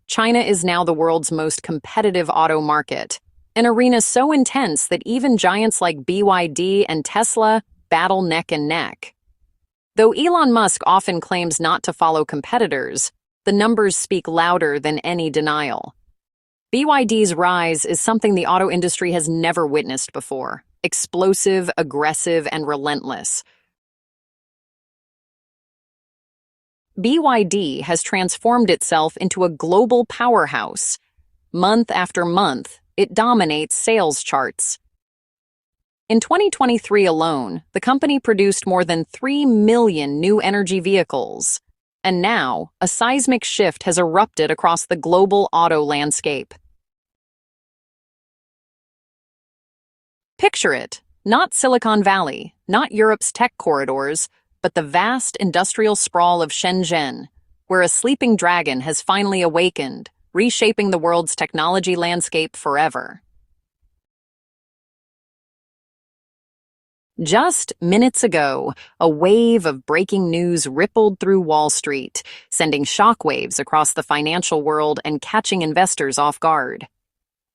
China is now the world's most competitive auto market, an arena so intense that even giants like BYD and Tesla battle neck and neck. Though Elon Musk often claims not to follow competitors, the numbers speak louder than any denial. BYD's rise is something the auto industry has never witnessed before: explosive, aggressive, and relentless. BYD has transformed itself into a global powerhouse. Month after month, it dominates sales charts. In 2023 alone, the company produced more than 3 million new energy vehicles. And now, a seismic shift has erupted across the global auto landscape. Picture it, not Silicon Valley, not Europe's tech corridors, but the vast industrial sprawl of Shenzhen, where a sleeping dragon has finally awakened, reshaping the world's technology landscape forever. Just minutes ago, a wave of breaking news rippled through Wall Street, sending shockwaves across the financial world and catching investors off guard.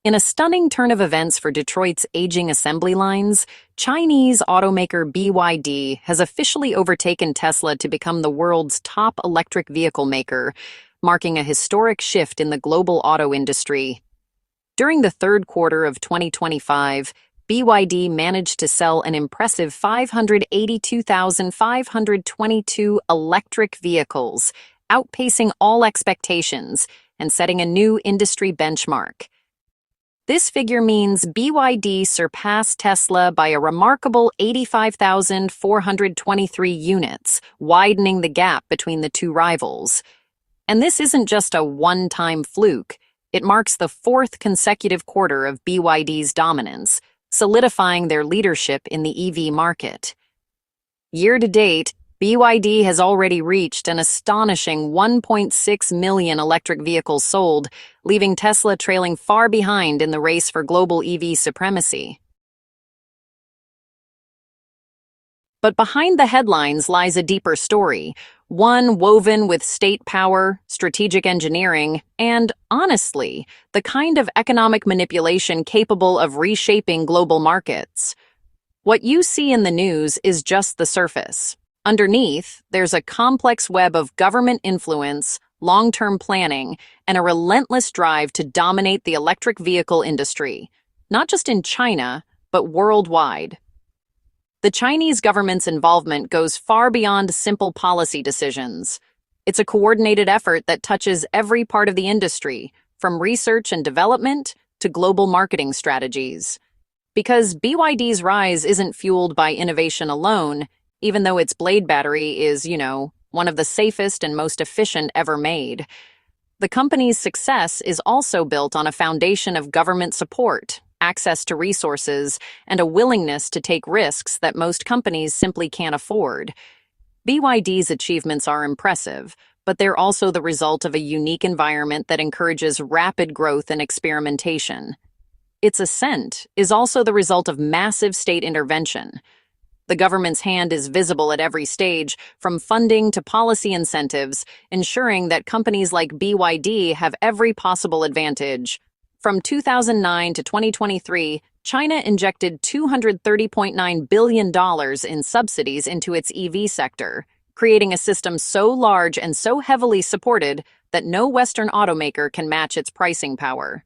In a stunning turn of events for Detroit's aging assembly lines, Chinese automaker BYD has officially overtaken Tesla to become the world's top electric vehicle maker, marking a historic shift in the global auto industry. During the third quarter of 2025, BYD managed to sell an impressive 582,522 electric vehicles, outpacing all expectations and setting a new industry benchmark. This figure means BYD surpassed Tesla by a remarkable 85,423 units, widening the gap between the two rivals. And this isn't just a one-time fluke. It marks the fourth consecutive quarter of BYD's dominance, solidifying their leadership in the EV market. Year to date, BYD has already reached an astonishing 1.6 million electric vehicles sold, leaving Tesla trailing far behind in the race for global EV supremacy. But behind the headlines lies a deeper story, one woven with state power, strategic engineering, and, honestly, the kind of economic manipulation capable of reshaping global markets. What you see in the news is just the surface. Underneath, there's a complex web of government influence, long-term planning, and a relentless drive to dominate the electric vehicle industry, not just in China, but worldwide. The Chinese government's involvement goes far beyond simple policy decisions. It's a coordinated effort that touches every part of the industry, from research and development to global marketing strategies. Because BYD's rise isn't fueled by innovation alone, even though its blade battery is, one of the safest and most efficient ever made. The company's success is also built on a foundation of government support, access to resources, and a willingness to take risks that most companies simply can't afford. BYD's achievements are impressive, but they're also the result of a unique environment that encourages rapid growth and experimentation. Its ascent is also the result of massive state intervention. The government's hand is visible at every stage, from funding to policy incentives, ensuring that companies like BYD have every possible advantage. From 2009 to 2023, China injected $230.9 billion in subsidies into its EV sector, creating a system so large and so heavily supported that no Western automaker can match its pricing power.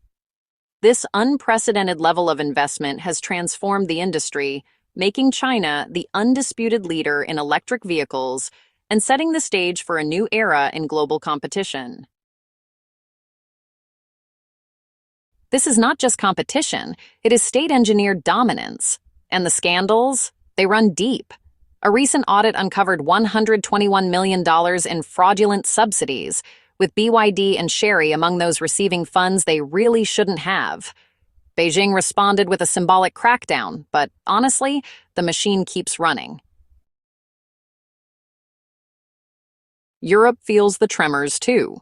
This unprecedented level of investment has transformed the industry, making China the undisputed leader in electric vehicles and setting the stage for a new era in global competition. This is not just competition, it is state-engineered dominance. And the scandals? They run deep. A recent audit uncovered $121 million in fraudulent subsidies, with BYD and Chery among those receiving funds they really shouldn't have. Beijing responded with a symbolic crackdown, but honestly, the machine keeps running. Europe feels the tremors too.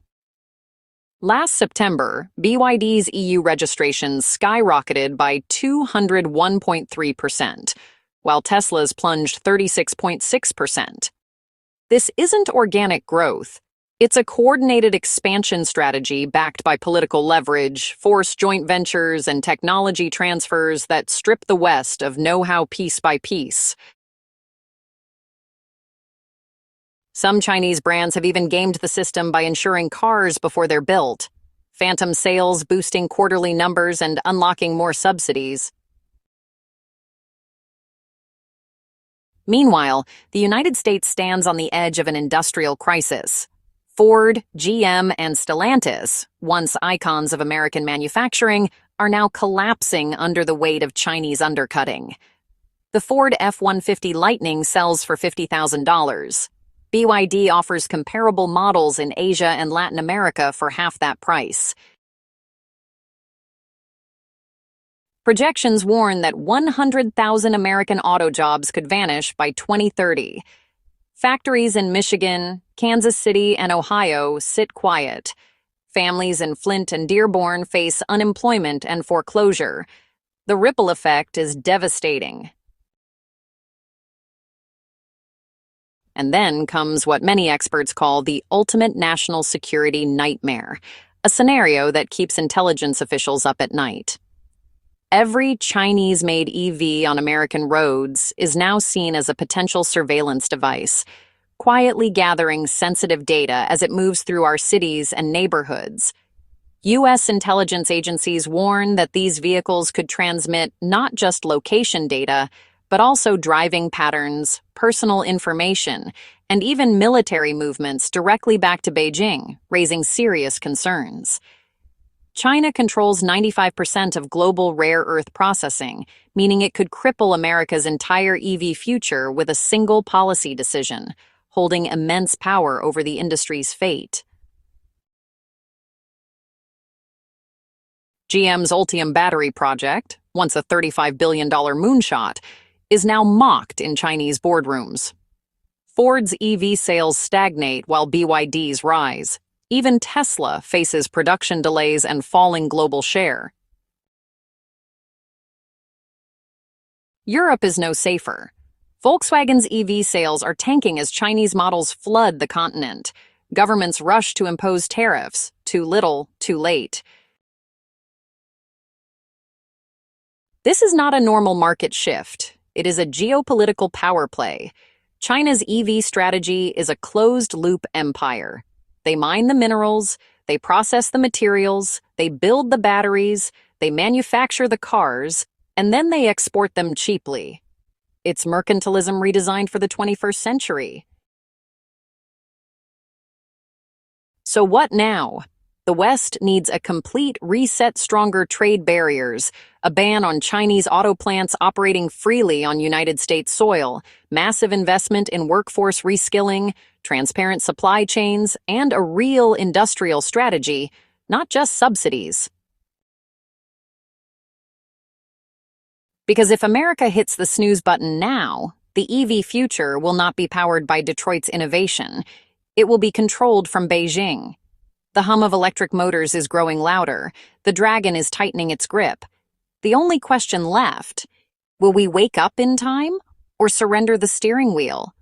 Last September, BYD's EU registrations skyrocketed by 201.3%, while Tesla's plunged 36.6%. This isn't organic growth. It's a coordinated expansion strategy backed by political leverage, forced joint ventures, and technology transfers that strip the West of know-how piece by piece. Some Chinese brands have even gamed the system by insuring cars before they're built, phantom sales boosting quarterly numbers and unlocking more subsidies. Meanwhile, the United States stands on the edge of an industrial crisis. Ford, GM, and Stellantis, once icons of American manufacturing, are now collapsing under the weight of Chinese undercutting. The Ford F-150 Lightning sells for $50,000. BYD offers comparable models in Asia and Latin America for half that price. Projections warn that 100,000 American auto jobs could vanish by 2030. Factories in Michigan, Kansas City, and Ohio sit quiet. Families in Flint and Dearborn face unemployment and foreclosure. The ripple effect is devastating. And then comes what many experts call the ultimate national security nightmare, a scenario that keeps intelligence officials up at night. Every Chinese-made EV on American roads is now seen as a potential surveillance device, quietly gathering sensitive data as it moves through our cities and neighborhoods. U.S. intelligence agencies warn that these vehicles could transmit not just location data, but also driving patterns, personal information, and even military movements directly back to Beijing, raising serious concerns. China controls 95% of global rare earth processing, meaning it could cripple America's entire EV future with a single policy decision, holding immense power over the industry's fate. GM's Ultium battery project, once a $35 billion moonshot, is now mocked in Chinese boardrooms. Ford's EV sales stagnate while BYD's rise. Even Tesla faces production delays and falling global share. Europe is no safer. Volkswagen's EV sales are tanking as Chinese models flood the continent. Governments rush to impose tariffs. Too little, too late. This is not a normal market shift. It is a geopolitical power play. China's EV strategy is a closed-loop empire. They mine the minerals, they process the materials, they build the batteries, they manufacture the cars, and then they export them cheaply. It's mercantilism redesigned for the 21st century. So what now? The West needs a complete reset, stronger trade barriers, a ban on Chinese auto plants operating freely on United States soil, massive investment in workforce reskilling, transparent supply chains, and a real industrial strategy, not just subsidies. Because if America hits the snooze button now, the EV future will not be powered by Detroit's innovation. It will be controlled from Beijing. The hum of electric motors is growing louder. The dragon is tightening its grip. The only question left, will we wake up in time or surrender the steering wheel?